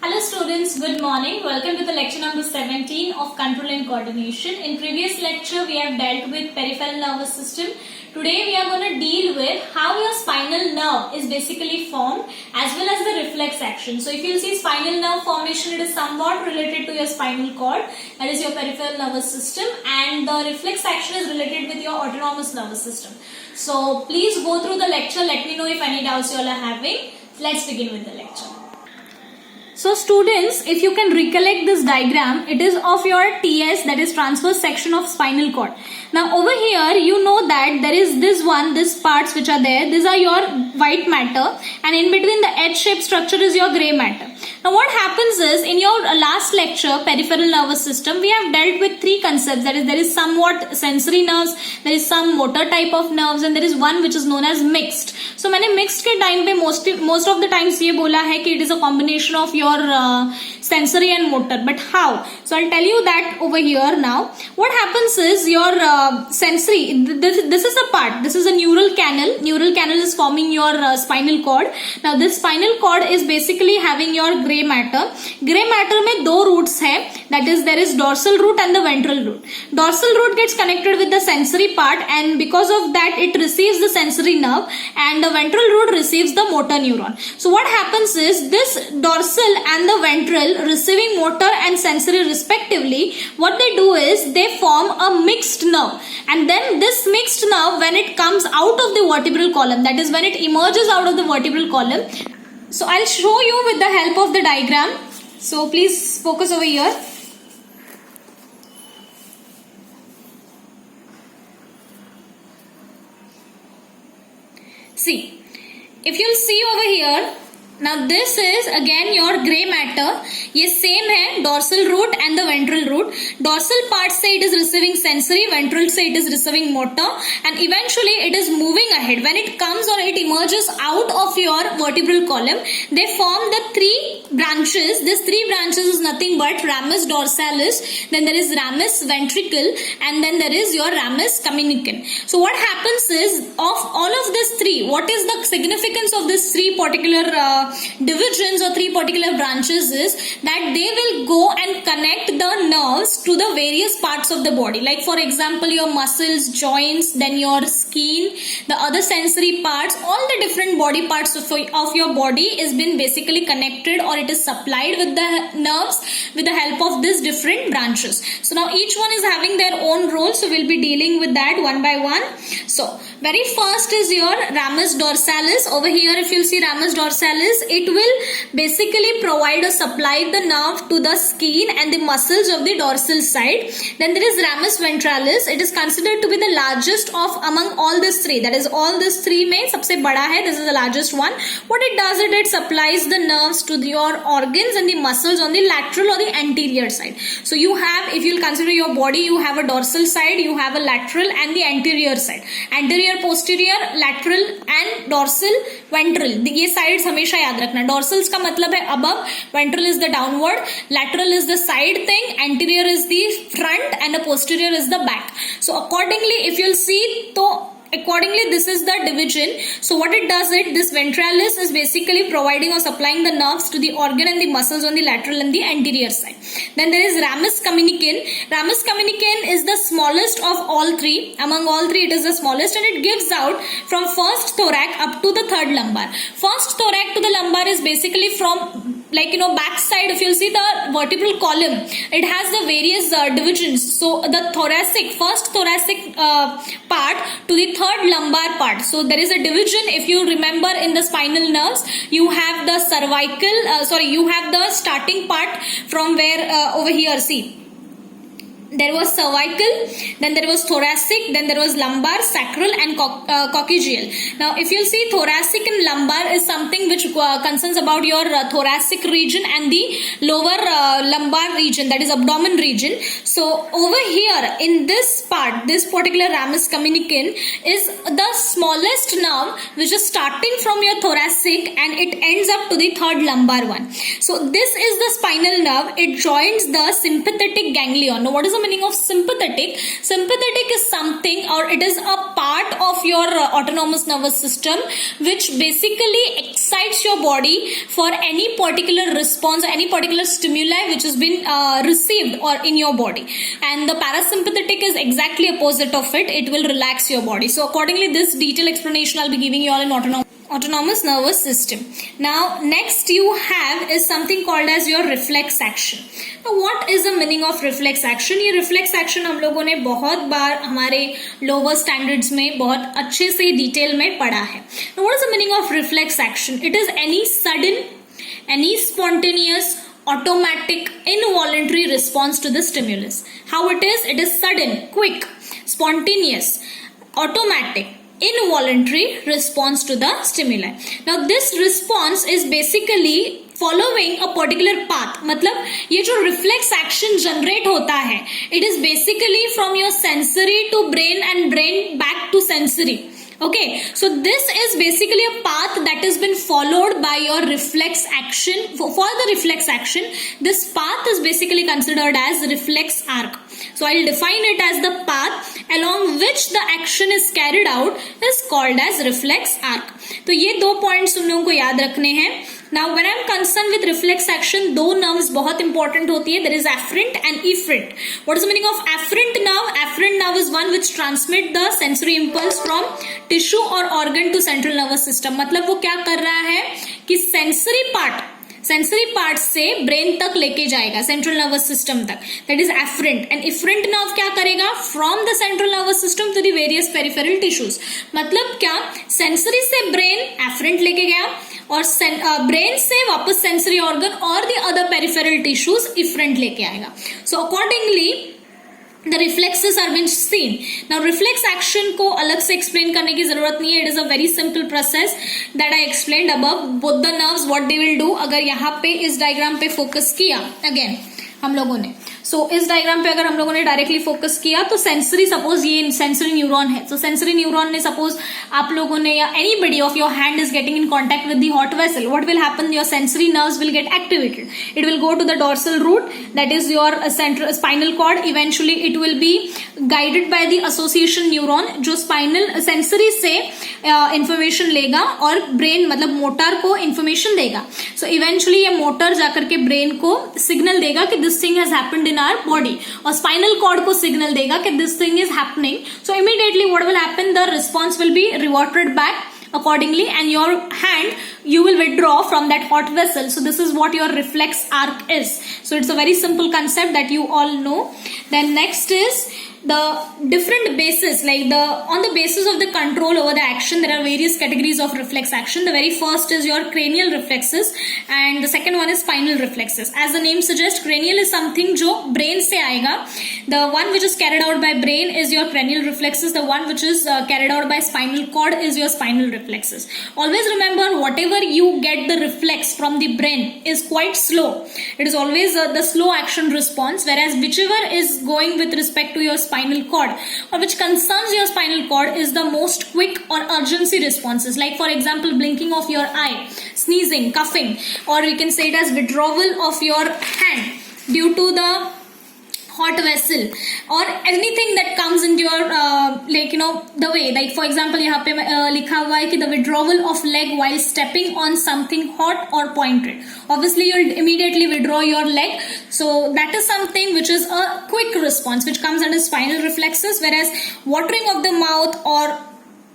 Hello students, good morning. Welcome to the lecture number 17 of Control and Coordination. In previous lecture, we have dealt with peripheral nervous system. Today, we are going to deal with how your spinal nerve is basically formed as well as the reflex action. So, if you see spinal nerve formation, it is somewhat related to your spinal cord, that is your peripheral nervous system, and the reflex action is related with your autonomous nervous system. So, please go through the lecture. Let me know if any doubts you all are having. Let's begin with the lecture. So students, if you can recollect this diagram, it is of your TS, that is transverse section of spinal cord. Now over here, you know that there is these parts which are there. These are your white matter, and in between the H-shaped structure is your grey matter. Now what happens is, in your last lecture, peripheral nervous system, we have dealt with three concepts. That is, there is somewhat sensory nerves, there is some motor type of nerves, and there is one which is known as mixed. So मैंने mixed के time पे most of the times ये बोला है कि it is a combination of your sensory and motor. But how? So I'll tell you that over here now. What happens is your sensory, this is a part, this is a neural canal. Neural canal is forming your spinal cord. Now this spinal cord is basically having your grey matter. Grey matter में दो roots है. That is, there is dorsal root and the ventral root. Dorsal root gets connected with the sensory part, and because of that it receives the sensory nerve, and the ventral root receives the motor neuron. So what happens is, this dorsal and the ventral receiving motor and sensory respectively, what they do is they form a mixed nerve, and then this mixed nerve, when it comes out of the vertebral column, that is when it emerges out of the vertebral column. So I'll show you with the help of the diagram. So please focus over here. See, if you'll see over here, now this is again your grey matter. ये same है dorsal root and the ventral root. Dorsal part से it is receiving sensory, ventral से it is receiving motor, and eventually it is moving ahead. When it comes or it emerges out of your vertebral column, they form the three branches. These three branches is nothing but ramus dorsalis, then there is ramus ventricle, and then there is your ramus communicans. So what happens is, of all of these three, what is the significance of these three particular divisions or three particular branches is that they will go and connect the nerves to the various parts of the body. Like for example, your muscles, joints, then your skin, the other sensory parts, all the different body parts of your body is been basically connected, or it is supplied with the nerves with the help of these different branches. So now each one is having their own role, so we'll be dealing with that one by one. So very first is your ramus dorsalis. Over here, if you'll see ramus dorsalis, it will basically provide or supply the nerve to the skin and the muscles of the dorsal side. Then there is ramus ventralis. It is considered to be the largest of among all these three. That is, all these three में सबसे बड़ा है. This is the largest one. What it does, it supplies the nerves to your organs and the muscles on the lateral or the anterior side. So you have, if you'll consider your body, you have a dorsal side, you have a lateral and the anterior side. Anterior, posterior, lateral and dorsal, ventral. ये sides हमेशा याद रखना. Dorsals का मतलब है above, ventral is the downward, lateral is the side thing, anterior is the front, and the posterior is the back. So accordingly, if you'll see, तो accordingly this is the division. So what it does, this ventralis is basically providing or supplying the nerves to the organ and the muscles on the lateral and the anterior side. Then there is ramus communicans. Ramus communicans is the smallest of all three. Among all three, it is the smallest, and it gives out from first thorax up to the third lumbar. First thorax to the lumbar is basically from, like, back side. If you'll see the vertebral column, it has the various divisions. So the first thoracic part to the third lumbar part. So there is a division. If you remember, in the spinal nerves, you have the cervical, you have the starting part from where over here, see. There was cervical, then there was thoracic, then there was lumbar, sacral and coccygeal. Now if you'll see, thoracic and lumbar is something which concerns about your thoracic region and the lower lumbar region, that is abdomen region. So over here in this part, this particular ramus communicans is the smallest nerve which is starting from your thoracic and it ends up to the third lumbar one. So this is the spinal nerve. It joins the sympathetic ganglion. Now what is is the meaning of sympathetic? Sympathetic is something, or it is a part of your autonomous nervous system which basically excites your body for any particular response, any particular stimuli which has been received or in your body. And the parasympathetic is exactly opposite of it. It will relax your body. So accordingly, this detailed explanation I'll be giving you all in autonomous nervous system. Now next you have is something called as your reflex action. Now what is the meaning of reflex action? ये reflex action हम लोगों ने बहुत बार हमारे lower standards में बहुत अच्छे से डिटेल में पढ़ा है. Now what is the meaning of reflex action? It is any sudden, any spontaneous, automatic, involuntary response to the stimulus. How it is? It is sudden, quick, spontaneous, automatic, involuntary response to the stimuli. Now this response is basically following a particular path. मतलब ये जो reflex action generate होता है, it is basically from your sensory to brain and brain back to sensory. Okay, so this is basically a path that has been followed by your reflex action. For the reflex action, this path is basically considered as reflex arc. So I'll define it as the path along which the action is carried out is called as reflex arc. तो ये 2 points तुम लोगों को याद रखने हैं. Now when I'm concerned with reflex action, 2 nerves बहुत important होती है. There is afferent and efferent. What is the meaning of afferent nerve? Afferent nerve is one which transmit the sensory impulse from tissue or organ to central nervous system. मतलब वो क्या कर रहा है कि sensory part से brain तक लेके जाएगा, सेंट्रल नर्वस सिस्टम तक. That is afferent. And efferent nerve क्या करेगा? From the central nervous system to the various peripheral tissues. मतलब क्या, सेंसरी से ब्रेन एफरेंट लेके गया और ब्रेन से वापस सेंसरी ऑर्गन और the other peripheral tissues efferent लेके आएगा. So accordingly the reflexes are being seen. Now reflex action को अलग से explain करने की जरूरत नहीं है. It is a very simple process that I explained above. Both the nerves what they will do. अगर यहाँ पे इस diagram पे focus किया again हम लोगों ने, सो इस डायग्राम पे अगर हम लोगों ने डायरेक्टली फोकस किया तो सेंसरी, सपोज ये सेंसरी न्यूरॉन है. तो सेंसरी न्यूरॉन ने, सपोज आप लोगों ने या anybody of your hand is getting in contact with the hot vessel, what will happen? Your sensory nerves will get activated. It will go to the dorsal root, that is your central spinal cord. Eventually it will be guided by the association neuron जो spinal sensory से information लेगा और brain मतलब motor को information देगा. So eventually ये motor जाकर के ब्रेन को सिग्नल देगा कि this thing has happened in our body, और स्पाइनल कॉर्ड को सिग्नल देगा कि this thing is happening. So immediately what will happen? The response will be reverted back accordingly and your hand you will withdraw from that hot vessel. So this is what your reflex arc is. So it's a very simple concept that you all know. Then next is the different bases, like on the basis of the control over the action, there are various categories of reflex action. The very first is your cranial reflexes and the second one is spinal reflexes. As the name suggests, cranial is something जो brain से आएगा. The one which is carried out by brain is your cranial reflexes. The one which is carried out by spinal cord is your spinal reflexes. Always remember, whatever you get the reflex from the brain is quite slow. It is always the slow action response, whereas whichever is going with respect to your spinal cord or which concerns your spinal cord is the most quick or urgency responses. Like for example, blinking of your eye, sneezing, coughing, or we can say it as withdrawal of your hand due to the hot vessel or anything that comes into your the way, like for example यहाँ पे लिखा हुआ है कि the withdrawal of leg while stepping on something hot or pointed. Obviously you'll immediately withdraw your leg, so that is something which is a quick response which comes under spinal reflexes. Whereas watering of the mouth or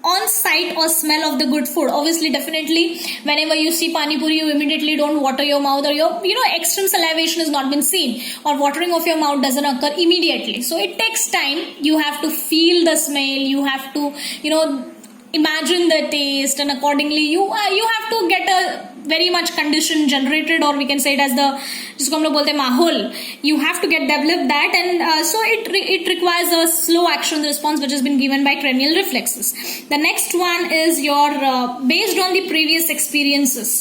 on sight or smell of the good food, obviously definitely whenever you see pani puri you immediately don't water your mouth, or your extreme salivation has not been seen, or watering of your mouth doesn't occur immediately. So it takes time. You have to feel the smell, you have to imagine the taste, and accordingly you have to get a very much condition generated, or we can say it as the जिसको हम लोग बोलते हैं माहौल. You have to get developed that, and so it requires a slow action response which has been given by cranial reflexes. The next one is your based on the previous experiences.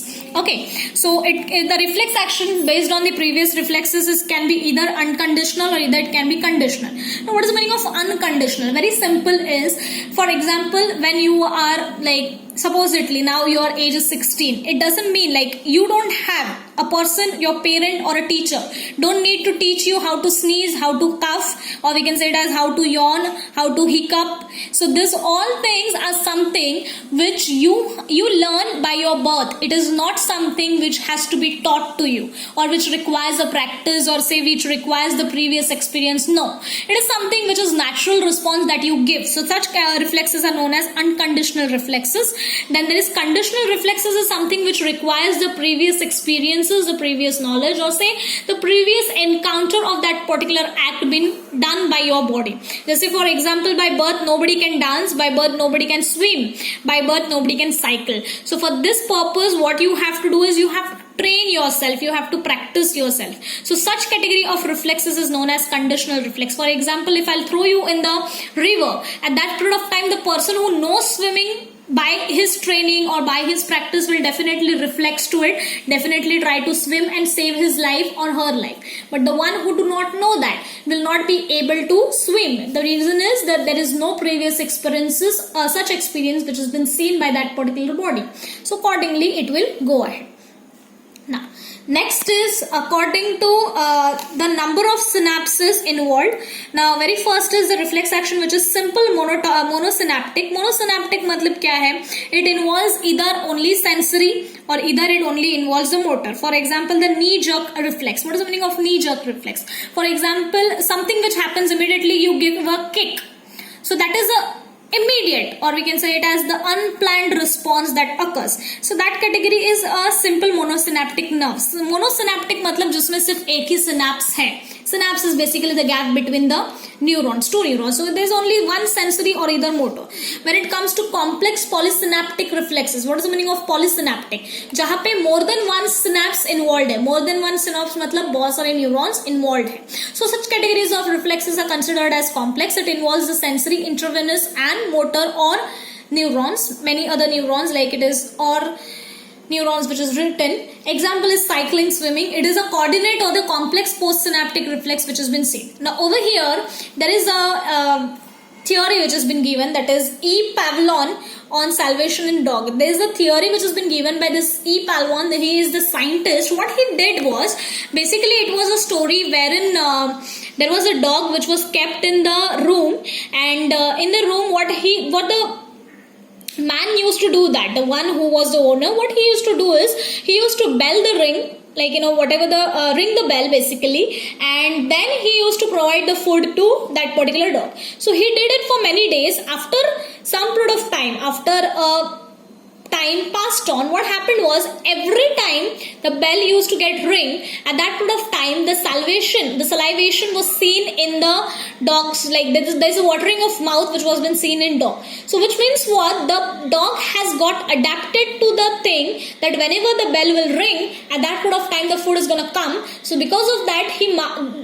Okay, so the reflex action based on the previous reflexes can be either unconditional or either it can be conditional. Now what is the meaning of unconditional? Very simple is, for example, when you are like supposedly now your age is 16, it doesn't mean like you don't have a person, your parent or a teacher don't need to teach you how to sneeze, how to cough, or we can say it as how to yawn, how to hiccup. So this all things are something which you learn by your birth. It is not something which has to be taught to you or which requires a practice or say which requires the previous experience. No, it is something which is natural response that you give. So such reflexes are known as unconditional reflexes. Then there is conditional reflexes, is something which requires the previous experiences, the previous knowledge, or say the previous encounter of that particular act being done by your body. Just say for example, by birth nobody can dance, by birth nobody can swim, by birth nobody can cycle. So for this purpose what you have to do is you have to train yourself, you have to practice yourself. So such category of reflexes is known as conditional reflex. For example, if I'll throw you in the river, at that period of time the person who knows swimming by his training or by his practice will definitely reflex to it, definitely try to swim and save his life or her life. But the one who do not know that will not be able to swim. The reason is that there is no previous experiences, such experience which has been seen by that particular body. So accordingly it will go ahead. Now, next is according to the number of synapses involved. Now, very first is the reflex action which is simple monosynaptic. Monosynaptic matlab kya hai? It involves either only sensory or either it only involves the motor. For example, the knee jerk reflex. What is the meaning of knee jerk reflex? For example, something which happens immediately, you give a kick. So that is a immediate, or we can say it as the unplanned response that occurs. So that category is a simple monosynaptic nerve. So monosynaptic matlab जिसमें सिर्फ एक ही synapse है. Synapse is basically the gap between the neurons, two neurons. So there is only one sensory or either motor. When it comes to complex polysynaptic reflexes, what is the meaning of polysynaptic? जहाँ पे more than one synapse involved है. More than one synapse मतलब बहुत सारे neurons involved है. So such categories of reflexes are considered as complex. It involves the sensory, intravenous and motor or neurons. Many other neurons like it is or neurons which is written. Example is cycling, swimming. It is a coordinate or the complex postsynaptic reflex which has been seen. Now over here there is a theory which has been given, that is E. Pavlon on salvation in dog. There is a theory which has been given by this E. Pavlon. He is the scientist. What he did was, basically it was a story wherein there was a dog which was kept in the room, and in the room what the man used to do, that the one who was the owner, what he used to do is he used to bell the ring, like whatever the ring the bell basically, and then he used to provide the food to that particular dog. So he did it for many days. After some period of time, after time passed on, what happened was every time the bell used to get ring, at that period of time the salivation was seen in the dog's, like there's a watering of mouth which was been seen in dog. So which means what, the dog has got adapted to the thing that whenever the bell will ring, at that period of time the food is gonna come. So because of that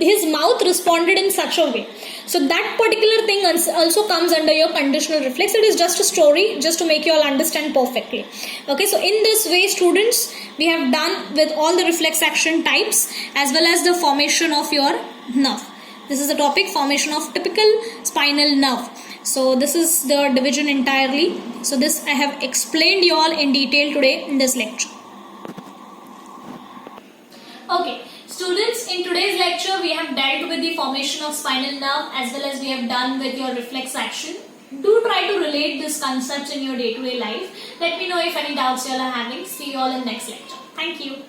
his mouth responded in such a way. So that particular thing also comes under your conditional reflex. It is just a story, just to make you all understand perfectly. Okay, so in this way students, we have done with all the reflex action types as well as the formation of your nerve. This is the topic, formation of typical spinal nerve. So this is the division entirely. So this I have explained you all in detail today in this lecture. Okay. Students, in today's lecture we have dealt with the formation of spinal nerve as well as we have done with your reflex action. Do try to relate these concepts in your day-to-day life. Let me know if any doubts you all are having. See you all in next lecture. Thank you.